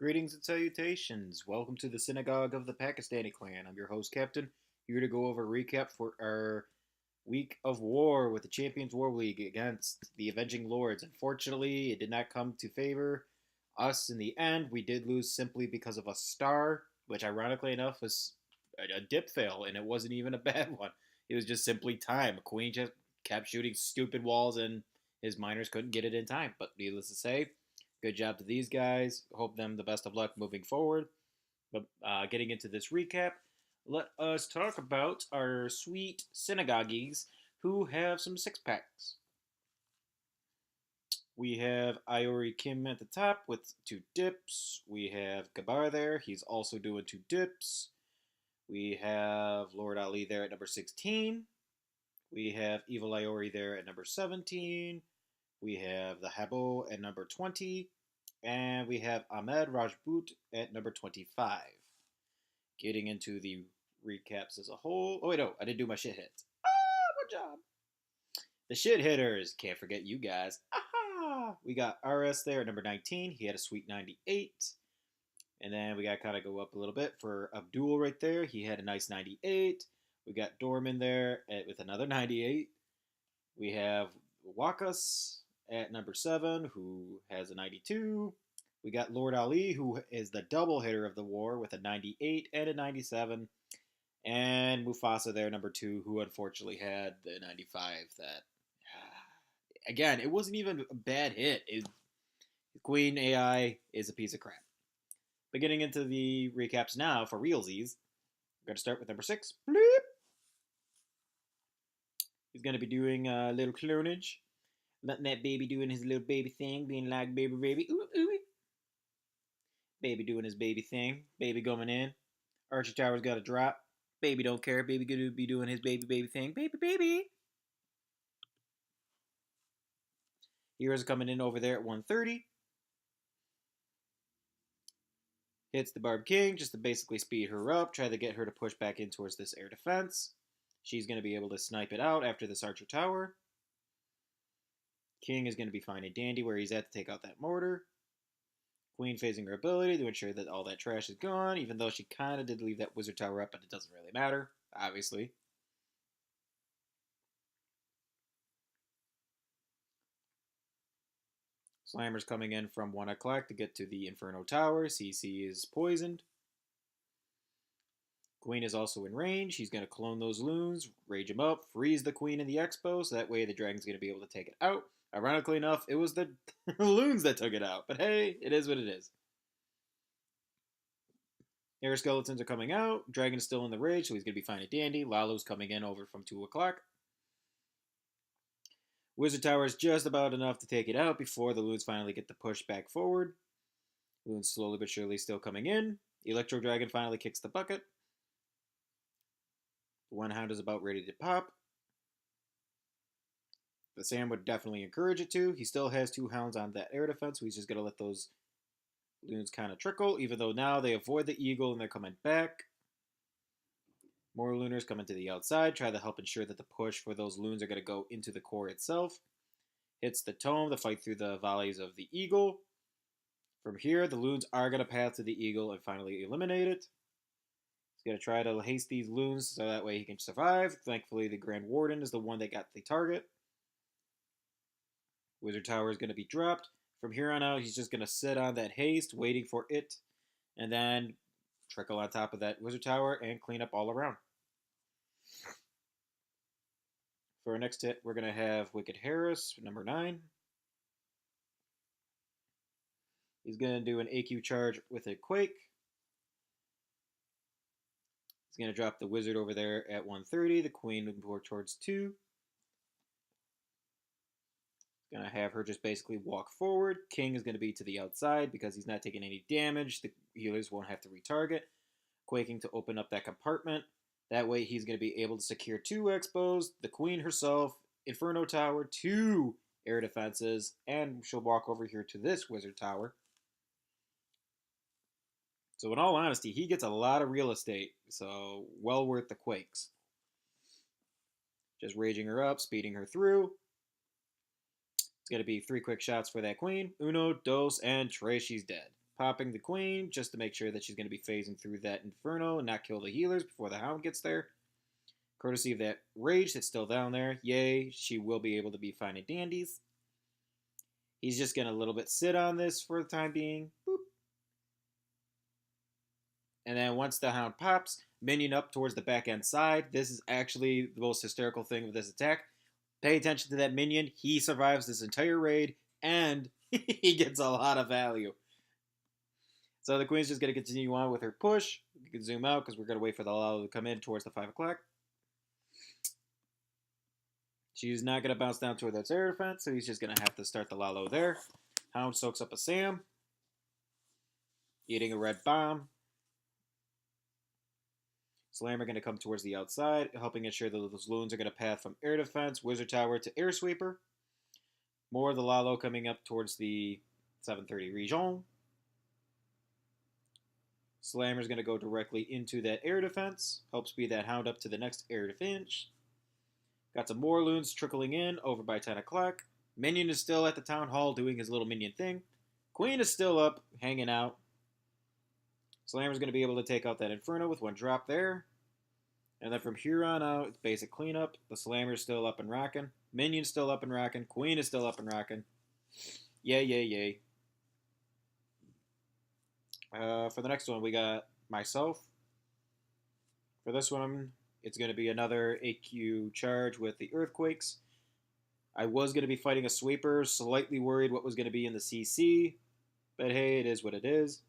Greetings and salutations. Welcome to the Synagogue of the Pakistani clan. I'm your host, Captain, here to go over a recap for our week of war with the Champions War League against the Avenging Lords. Unfortunately, it did not come to favor us in the end. We did lose simply because of a star, which ironically enough was a dip fail, and it wasn't even a bad one. It was just simply time. Queen just kept shooting stupid walls, and his miners couldn't get it in time. But needless to say, good job to these guys. Hope them the best of luck moving forward. But getting into this recap, let us talk about our sweet synagogues who have some six packs. We have Iori Kim at the top with two dips. We have Gabar there. He's also doing two dips. We have Lord Ali there at number 16. We have Evil Iori there at number 17. We have the Habo at number 20. And we have Ahmed Rajput at number 25. Getting into the recaps as a whole. Oh, wait, no, I didn't do my shit hits. Good job. The shit hitters. Can't forget you guys. Aha! We got RS there at number 19. He had a sweet 98. And then we got to kind of go up a little bit for Abdul right there. He had a nice 98. We got Dorman there with another 98. We have Wakas at number 7, who has a 92. We got Lord Ali, who is the double hitter of the war with a 98 and a 97. And Mufasa there, number 2, who unfortunately had the 95 that, again, it wasn't even a bad hit. Queen AI is a piece of crap. But getting into the recaps now for realsies, we're going to start with number 6. Bloop. He's going to be doing a little clonage. Letting that baby doing his little baby thing, being like baby. Ooh, ooh. Baby doing his baby thing. Baby going in. Archie Tower's got a drop. Baby don't care. Baby gonna be doing his baby thing. Baby. Heroes coming in over there at 130. Hits the Barb King just to basically speed her up. Try to get her to push back in towards this air defense. She's going to be able to snipe it out after this Archer Tower. King is going to be fine and dandy where he's at to take out that mortar. Queen phasing her ability to ensure that all that trash is gone, even though she kind of did leave that Wizard Tower up, but it doesn't really matter, obviously. Slammer's coming in from 1 o'clock to get to the Inferno Tower. CC is poisoned. Queen is also in range. He's going to clone those loons, rage them up, freeze the Queen in the Expo, so that way the Dragon's going to be able to take it out. Ironically enough, it was the loons that took it out, but hey, it is what it is. Air Skeletons are coming out. Dragon is still in the rage, so he's going to be fine and dandy. Lalo's coming in over from 2 o'clock. Wizard Tower is just about enough to take it out before the loons finally get the push back forward. Loons slowly but surely still coming in. Electro Dragon finally kicks the bucket. The one hound is about ready to pop. But Sam would definitely encourage it to. He still has 2 hounds on that air defense, so he's just going to let those loons kind of trickle, even though now they avoid the eagle and they're coming back. More looners coming to the outside. Try to help ensure that the push for those loons are going to go into the core itself. Hits the tome to fight through the volleys of the eagle. From here, the loons are going to path to the eagle and finally eliminate it. He's going to try to haste these loons so that way he can survive. Thankfully, the Grand Warden is the one that got the target. Wizard Tower is going to be dropped. From here on out, he's just going to sit on that haste, waiting for it, and then trickle on top of that Wizard Tower and clean up all around. For our next hit, we're going to have Wicked Harris, number 9. He's going to do an AQ charge with a Quake. He's going to drop the Wizard over there at 130. The Queen moving more towards 2. Going to have her just basically walk forward. King is going to be to the outside because he's not taking any damage. The healers won't have to retarget. Quaking to open up that compartment. That way he's going to be able to secure 2 expos, the Queen herself, Inferno Tower, 2 air defenses, and she'll walk over here to this Wizard Tower. So in all honesty, he gets a lot of real estate, so well worth the Quakes. Just raging her up, speeding her through. It's going to be 3 quick shots for that Queen. Uno, dos, and tres, she's dead. popping the queen just to make sure that she's going to be phasing through that inferno and not kill the healers before the hound gets there. Courtesy of that rage that's still down there. Yay, she will be able to be fine and dandies. He's just going to a little bit sit on this for the time being. Boop. And then once the hound pops, minion up towards the back end side. This is actually the most hysterical thing with this attack. Pay attention to that minion. He survives this entire raid, and he gets a lot of value. So the queen's just going to continue on with her push. You can zoom out because we're going to wait for the Lalo to come in towards the 5 o'clock. She's not going to bounce down toward that air defense, so he's just going to have to start the Lalo there. Hound soaks up a Sam. Eating a red bomb. Slammer going to come towards the outside, helping ensure that those loons are going to path from air defense, wizard tower to air sweeper. More of the Lalo coming up towards the 730 region. Slammer's going to go directly into that air defense, help speed that hound up to the next air defense. Got some more loons trickling in over by 10 o'clock. Minion is still at the town hall doing his little minion thing. Queen is still up, hanging out. Slammer's going to be able to take out that Inferno with one drop there. And then from here on out, it's basic cleanup. The Slammer's still up and rocking. Minion's still up and rocking. Queen is still up and rocking. Yay, yay, yay. For the next one, we got myself. For this one, it's going to be another AQ charge with the Earthquakes. I was going to be fighting a sweeper, slightly worried what was going to be in the CC. But hey, it is what it is.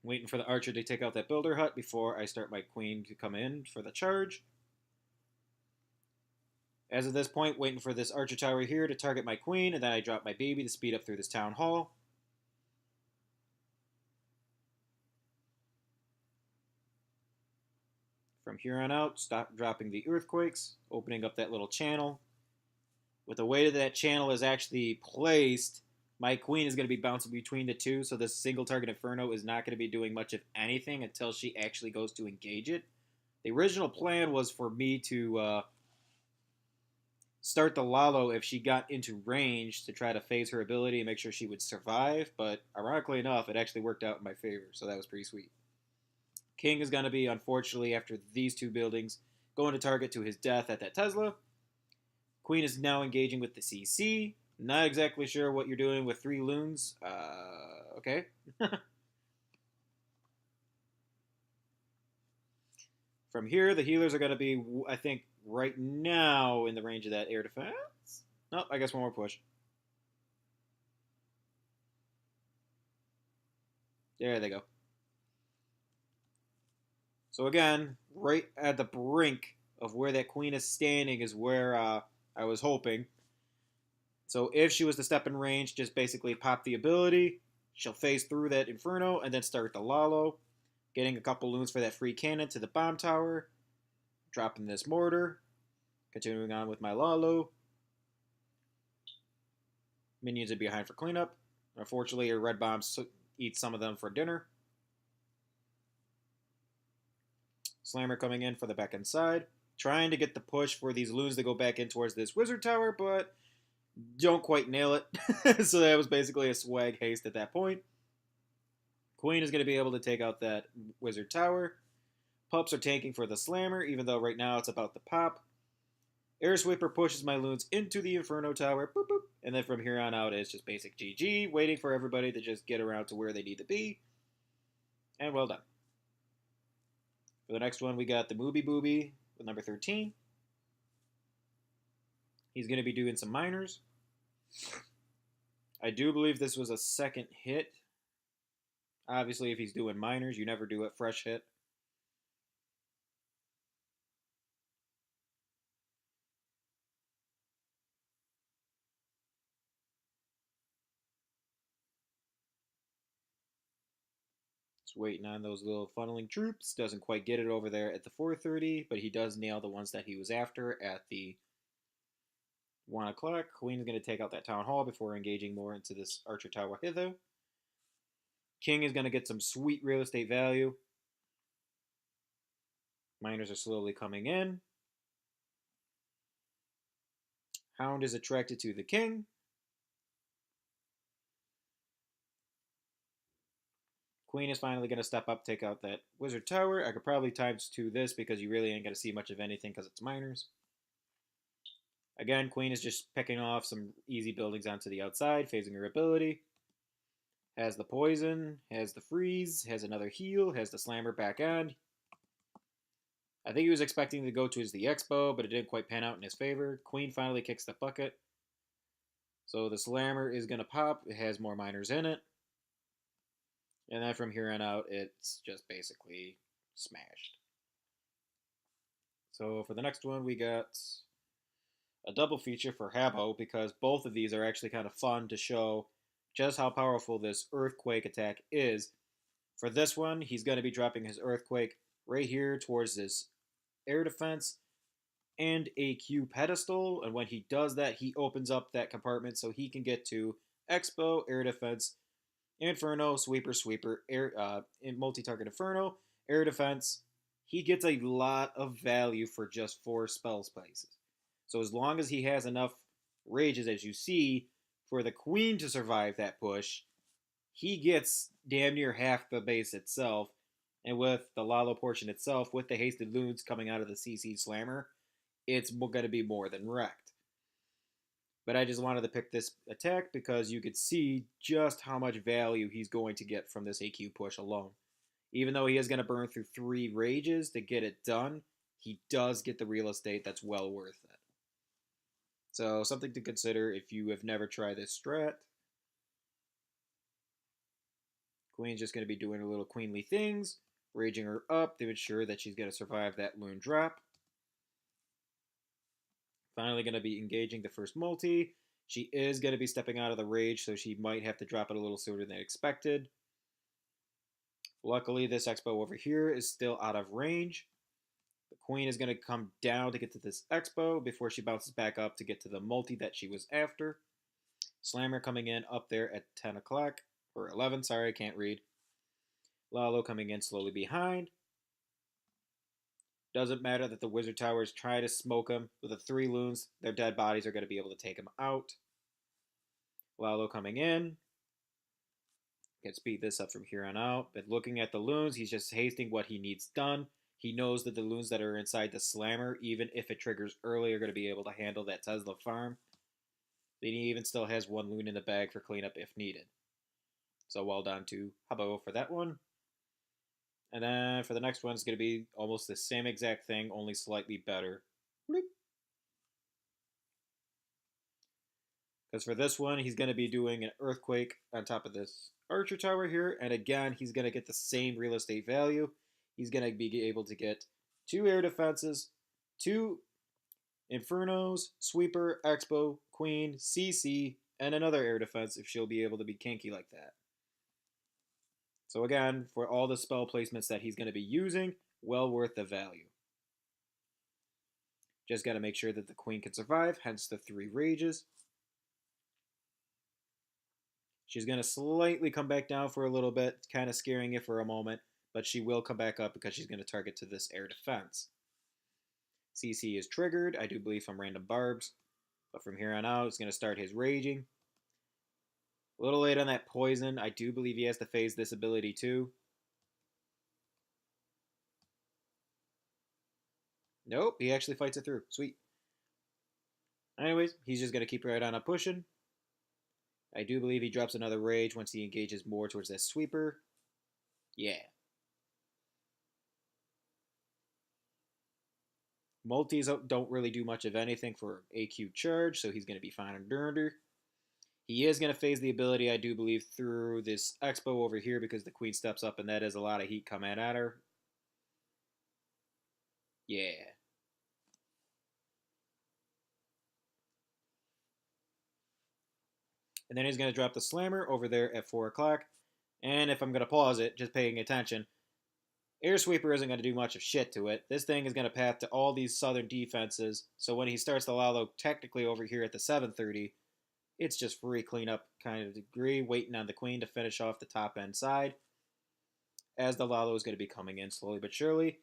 Waiting for the archer to take out that builder hut before I start my queen to come in for the charge. As of this point, waiting for this archer tower here to target my queen, and then I drop my baby to speed up through this town hall. From here on out, stop dropping the earthquakes, opening up that little channel. With the way that channel is actually placed, my queen is going to be bouncing between the two, so this single target Inferno is not going to be doing much of anything until she actually goes to engage it. The original plan was for me to start the Lalo if she got into range to try to phase her ability and make sure she would survive, but ironically enough, it actually worked out in my favor, so that was pretty sweet. King is going to be, unfortunately, after these two buildings, going to target to his death at that Tesla. Queen is now engaging with the CC. Not exactly sure what you're doing with 3 loons. Okay. From here, the healers are going to be, I think, right now in the range of that air defense. Nope, I guess one more push. There they go. So again, right at the brink of where that queen is standing is where I was hoping. So if she was to step in range, just basically pop the ability. She'll phase through that Inferno and then start the Lalo. Getting a couple loons for that free cannon to the bomb tower. Dropping this mortar. Continuing on with my Lalo. Minions are behind for cleanup. Unfortunately, her red bombs eat some of them for dinner. Slammer coming in for the back end side. Trying to get the push for these loons to go back in towards this wizard tower, but don't quite nail it. So that was basically a swag haste at that point. Queen is going to be able to take out that wizard tower. Pups are tanking for the Slammer, even though right now it's about to pop. Air Sweeper pushes my loons into the Inferno Tower. Boop, boop. And then from here on out, it's just basic GG, waiting for everybody to just get around to where they need to be. And well done. For the next one, we got the Mooby Booby with number 13. He's going to be doing some minors. I do believe this was a second hit. Obviously, if he's doing minors, you never do a fresh hit. Just waiting on those little funneling troops. Doesn't quite get it over there at the 430, but he does nail the ones that he was after at the 1 o'clock. Queen's going to take out that town hall before engaging more into this archer tower hither. King is going to get some sweet real estate value. Miners are slowly coming in. Hound is attracted to the king. Queen is finally going to step up, take out that Wizard Tower. I could probably times 2 this because you really ain't going to see much of anything because it's minors. Again, Queen is just picking off some easy buildings onto the outside, phasing her ability. Has the poison, has the freeze, has another heal, has the slammer back end. I think he was expecting to go towards the Expo, but it didn't quite pan out in his favor. Queen finally kicks the bucket. So the slammer is going to pop. It has more miners in it. And then from here on out, it's just basically smashed. So for the next one, we got a double feature for Habbo because both of these are actually kind of fun to show just how powerful this Earthquake attack is. For this one, he's going to be dropping his Earthquake right here towards this air defense and a Q pedestal. And when he does that, he opens up that compartment so he can get to Expo, air defense, Inferno, sweeper, air, multi-target Inferno, air defense. He gets a lot of value for just 4 spell places. So as long as he has enough rages, as you see, for the Queen to survive that push, he gets damn near half the base itself. And with the Lalo portion itself, with the hasted loons coming out of the CC Slammer, it's going to be more than wrecked. But I just wanted to pick this attack because you could see just how much value he's going to get from this AQ push alone. Even though he is going to burn through 3 rages to get it done, he does get the real estate that's well worth it. So something to consider if you have never tried this strat. Queen's just going to be doing her little queenly things, raging her up to ensure that she's going to survive that loon drop. Finally going to be engaging the first multi. She is going to be stepping out of the rage, so she might have to drop it a little sooner than expected. Luckily, this Expo over here is still out of range. The Queen is going to come down to get to this Expo before she bounces back up to get to the multi that she was after. Slammer coming in up there at 10 o'clock, or 11, sorry, I can't read. Lalo coming in slowly behind. Doesn't matter that the Wizard Towers try to smoke him. With the 3 loons, their dead bodies are going to be able to take him out. Lalo coming in. Can speed this up from here on out. But looking at the loons, he's just hasting what he needs done. He knows that the loons that are inside the Slammer, even if it triggers early, are going to be able to handle that Tesla farm. Then he even still has 1 loon in the bag for cleanup if needed. So well done to Habbo for that one. And then for the next one, it's going to be almost the same exact thing, only slightly better. Because for this one, he's going to be doing an Earthquake on top of this Archer Tower here. And again, he's going to get the same real estate value. He's going to be able to get 2 air defenses, 2 Infernos, Sweeper, Expo, Queen, CC, and another air defense if she'll be able to be kinky like that. So again, for all the spell placements that he's going to be using, well worth the value. Just got to make sure that the Queen can survive, hence the 3 rages. She's going to slightly come back down for a little bit, kind of scaring it for a moment, but she will come back up because she's going to target to this air defense. CC is triggered, I do believe, from random barbs, but from here on out, he's going to start his raging. A little late on that poison. I do believe he has to phase this ability too. Nope, he actually fights it through. Sweet. Anyways, he's just going to keep right on up pushing. I do believe he drops another rage once he engages more towards that sweeper. Yeah. Multis don't really do much of anything for AQ charge, so he's going to be fine under. He is going to phase the ability, I do believe, through this Expo over here because the Queen steps up and that is a lot of heat coming at her. Yeah. And then he's going to drop the Slammer over there at 4 o'clock. And if I'm going to pause it, just paying attention, Air Sweeper isn't going to do much of shit to it. This thing is going to path to all these southern defenses. So when he starts the Lalo technically over here at the 7:30, it's just free cleanup kind of degree, waiting on the Queen to finish off the top end side. As the Lalo is going to be coming in slowly but surely.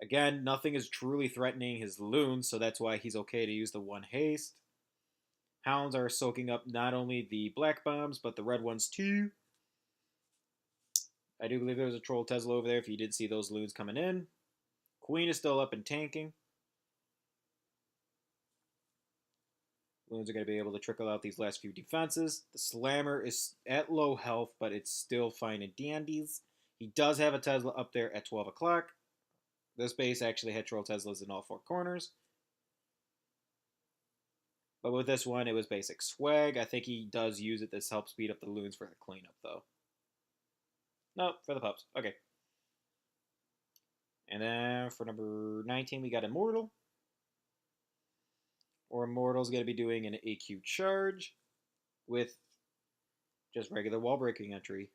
Again, nothing is truly threatening his loons, so that's why he's okay to use the 1 haste. Hounds are soaking up not only the black bombs, but the red ones too. I do believe there was a Troll Tesla over there if you did see those loons coming in. Queen is still up and tanking. Loons are going to be able to trickle out these last few defenses. The Slammer is at low health, but it's still fine and dandies. He does have a Tesla up there at 12 o'clock. This base actually had Troll Teslas in all four corners. But with this one, it was basic swag. I think he does use it. This helps speed up the loons for the cleanup, though. Nope, for the pups. Okay. And then for number 19, we got Immortal. Or Immortal's going to be doing an AQ charge with just regular wall breaking entry.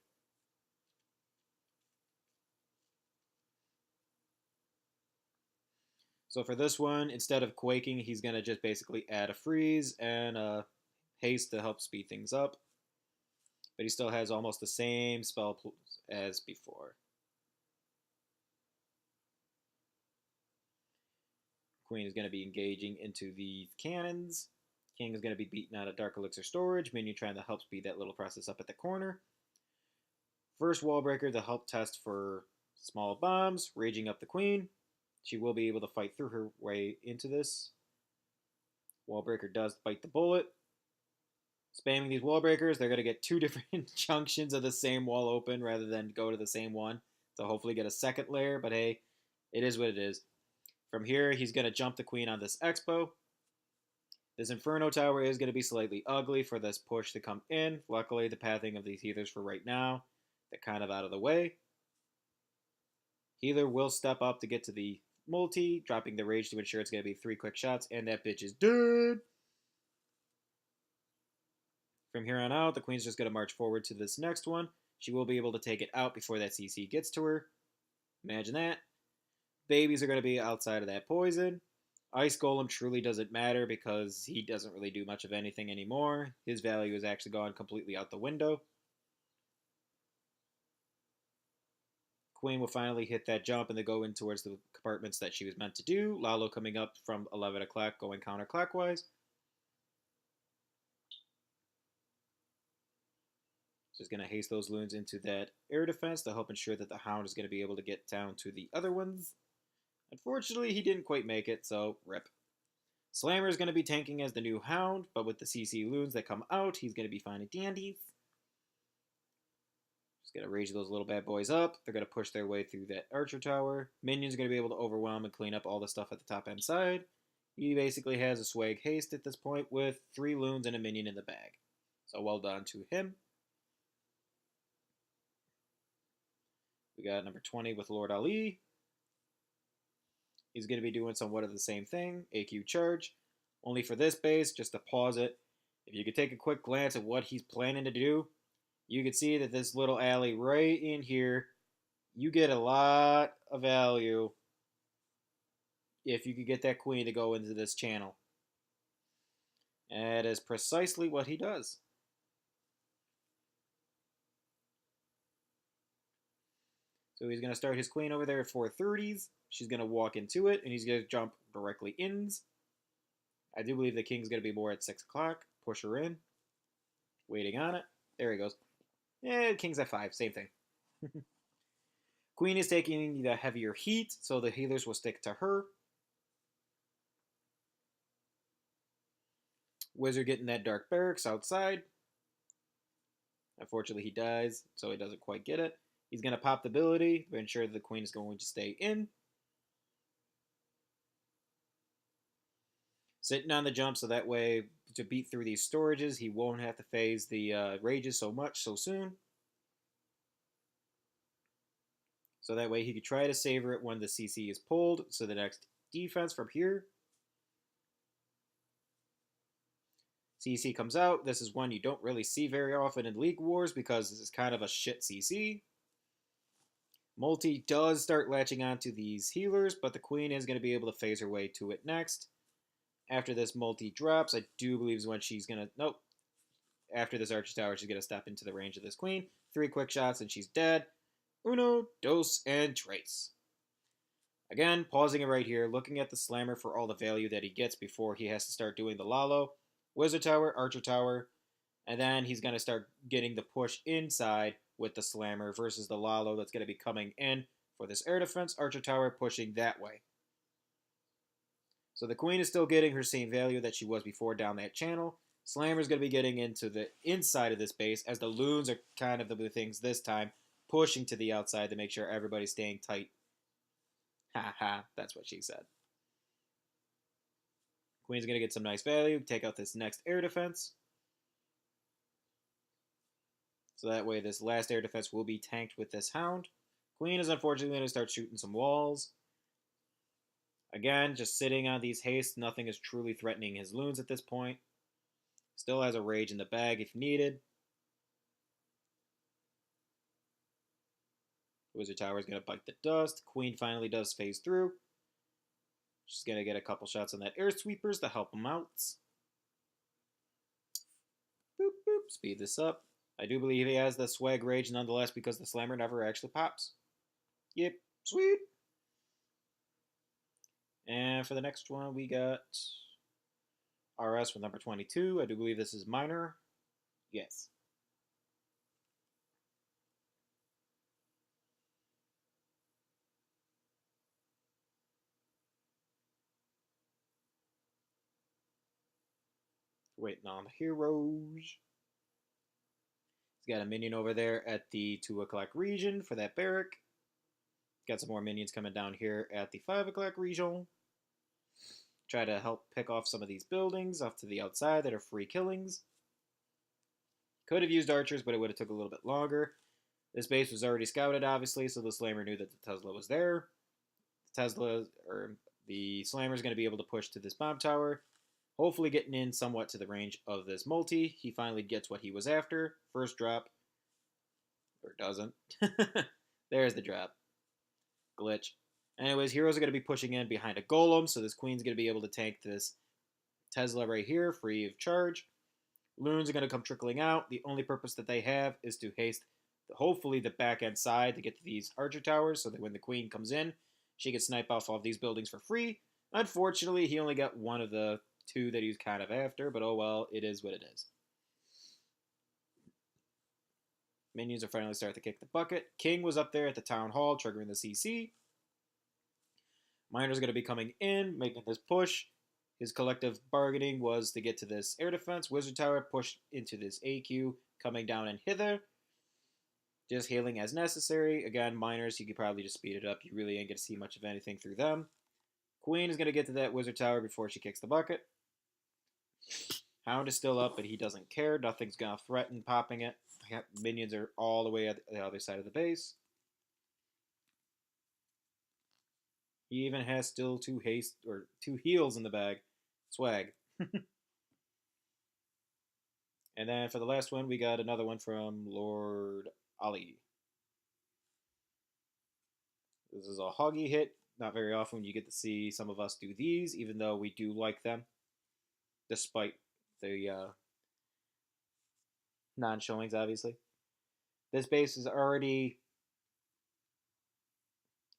So for this one, instead of quaking, he's going to just basically add a freeze and a haste to help speed things up. But he still has almost the same spell as before. Queen is going to be engaging into the cannons. King is going to be beating out a Dark Elixir storage. Minion trying to help speed that little process up at the corner. First wall breaker to help test for small bombs. Raging up the Queen. She will be able to fight through her way into this. Wall breaker does bite the bullet. Spamming these wall breakers, they're going to get two different junctions of the same wall open rather than go to the same one. So hopefully get a second layer, but hey, it is what it is. From here, he's going to jump the Queen on this Expo. This Inferno Tower is going to be slightly ugly for this push to come in. Luckily, the pathing of these healers for right now, they're kind of out of the way. Healer will step up to get to the multi, dropping the rage to ensure it's going to be 3 quick shots, and that bitch is dead. From here on out, the Queen's just going to march forward to this next one. She will be able to take it out before that CC gets to her. Imagine that. Babies are going to be outside of that poison. Ice Golem truly doesn't matter because he doesn't really do much of anything anymore. His value is actually gone completely out the window. Queen will finally hit that jump and then go in towards the compartments that she was meant to do. Lalo coming up from 11 o'clock going counterclockwise. Just going to haste those loons into that air defense to help ensure that the Hound is going to be able to get down to the other ones. Unfortunately, he didn't quite make it, so rip. Slammer is going to be tanking as the new Hound, but with the CC loons that come out, he's going to be fine and dandy. Just going to rage those little bad boys up. They're going to push their way through that Archer Tower. Minions are going to be able to overwhelm and clean up all the stuff at the top end side. He basically has a swag haste at this point with 3 loons and a minion in the bag. So well done to him. We got number 20 with Lord Ali. He's going to be doing somewhat of the same thing, AQ charge. Only for this base, just to pause it, if you could take a quick glance at what he's planning to do, you can see that this little alley right in here, you get a lot of value if you could get that Queen to go into this channel. And that is precisely what he does. So he's going to start his Queen over there at 430s. She's going to walk into it, and he's going to jump directly in. I do believe the King's going to be more at 6 o'clock. Push her in. Waiting on it. There he goes. Yeah, King's at 5. Same thing. Queen is taking the heavier heat, so the healers will stick to her. Wizard getting that Dark Barracks outside. Unfortunately, he dies, so he doesn't quite get it. He's going to pop the ability to ensure that the Queen is going to stay in. Sitting on the jump so that way to beat through these storages, he won't have to phase the rages so much so soon. So that way he could try to savor it when the CC is pulled. So the next defense from here. CC comes out. This is one you don't really see very often in League Wars because this is kind of a shit CC. Multi does start latching onto these healers, but the Queen is going to be able to phase her way to it next. After this multi drops, I do believe is when she's going to... Nope. After this Archer Tower, she's going to step into the range of this Queen. 3 quick shots and she's dead. Uno, dos, and tres. Again, pausing it right here, looking at the Slammer for all the value that he gets before he has to start doing the Lalo. Wizard Tower, Archer Tower, and then he's going to start getting the push inside with the Slammer versus the Lalo that's going to be coming in for this air defense. Archer Tower pushing that way. So the Queen is still getting her same value that she was before down that channel. Slammer is going to be getting into the inside of this base as the Loons are kind of the things this time, pushing to the outside to make sure everybody's staying tight. Ha ha, that's what she said. Queen's going to get some nice value, take out this next air defense. So that way this last air defense will be tanked with this Hound. Queen is unfortunately going to start shooting some walls. Again, just sitting on these hastes, nothing is truly threatening his Loons at this point. Still has a Rage in the bag if needed. Wizard Tower is going to bite the dust. Queen finally does phase through. She's going to get a couple shots on that air sweepers to help him out. Boop, boop. Speed this up. I do believe he has the swag rage nonetheless because the Slammer never actually pops. Yep, sweet. And for the next one, we got RS with number 22. I do believe this is minor. Yes. Waiting on the heroes. He's got a minion over there at the 2 o'clock region for that barrack. Got some more minions coming down here at the 5 o'clock region. Try to help pick off some of these buildings off to the outside that are free killings. Could have used archers, but it would have took a little bit longer. This base was already scouted, obviously, so the Slammer knew that the Tesla was there. The Slammer is going to be able to push to this bomb tower, hopefully getting in somewhat to the range of this multi. He finally gets what he was after. First drop. Or doesn't. There's the drop. Glitch. Anyways, heroes are going to be pushing in behind a golem, so this Queen's going to be able to tank this Tesla right here, free of charge. Loons are going to come trickling out. The only purpose that they have is to haste, hopefully, the back end side to get to these archer towers, so that when the Queen comes in, she can snipe off all of these buildings for free. Unfortunately, he only got one of the 2 that he's kind of after, but oh well, it is what it is. Minions are finally starting to kick the bucket. King was up there at the town hall, triggering the CC. Miner's going to be coming in, making this push. His collective bargaining was to get to this air defense. Wizard Tower pushed into this AQ, coming down and hither. Just healing as necessary. Again, miners, you could probably just speed it up. You really ain't going to see much of anything through them. Queen is going to get to that Wizard Tower before she kicks the bucket. Hound is still up, but he doesn't care. Nothing's going to threaten popping it. Minions are all the way at the other side of the base. He even has still 2 heals in the bag. Swag. And then for the last one, we got another one from Lord Ali. This is a hoggy hit. Not very often you get to see some of us do these, even though we do like them, despite the non-showings, obviously. This base is already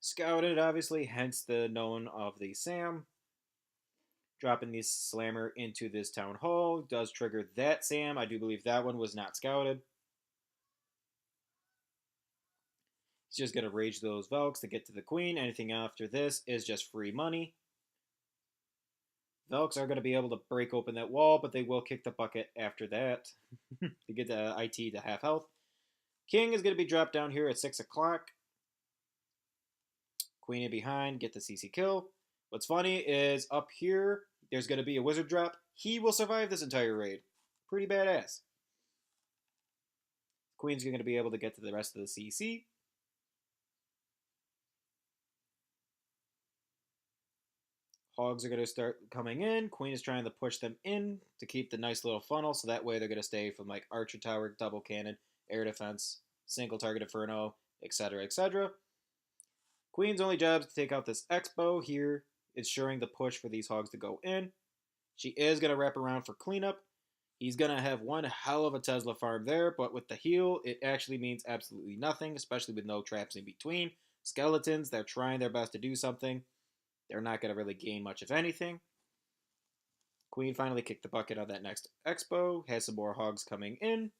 scouted, obviously, hence the known of the SAM. Dropping the Slammer into this town hall does trigger that SAM. I do believe that one was not scouted. He's just going to rage those Velks to get to the Queen. Anything after this is just free money. Velks are going to be able to break open that wall, but they will kick the bucket after that to get the IT to half health. King is going to be dropped down here at 6 o'clock. Queen in behind, get the CC kill. What's funny is up here, there's going to be a wizard drop. He will survive this entire raid. Pretty badass. Queen's going to be able to get to the rest of the CC. Hogs are going to start coming in. Queen is trying to push them in to keep the nice little funnel, so that way they're going to stay from like Archer Tower, double cannon, air defense, single target inferno, etc., etc. Queen's only job is to take out this Expo here, ensuring the push for these hogs to go in. She is going to wrap around for cleanup. He's going to have one hell of a Tesla farm there, but with the heal, it actually means absolutely nothing, especially with no traps in between. Skeletons, they're trying their best to do something. They're not going to really gain much of anything. Queen finally kicked the bucket on that next Expo. Has some more hogs coming in.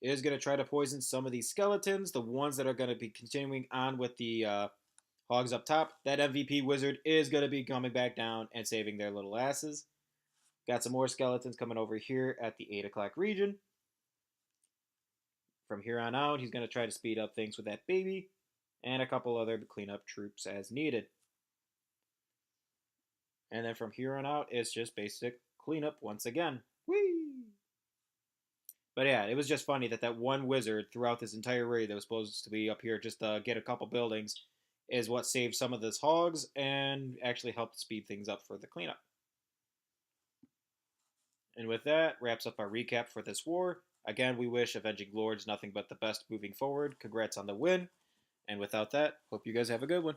is going to try to poison some of these skeletons, the ones that are going to be continuing on with the hogs up top. That MVP wizard is going to be coming back down and saving their little asses. Got some more skeletons coming over here at the 8 o'clock region. From here on out, he's going to try to speed up things with that baby and a couple other cleanup troops as needed. And then from here on out, it's just basic cleanup once again. Whee! But yeah, it was just funny that that one wizard throughout this entire raid that was supposed to be up here just to get a couple buildings is what saved some of this hogs and actually helped speed things up for the cleanup. And with that, wraps up our recap for this war. Again, we wish Avenging Lords nothing but the best moving forward. Congrats on the win. And without that, hope you guys have a good one.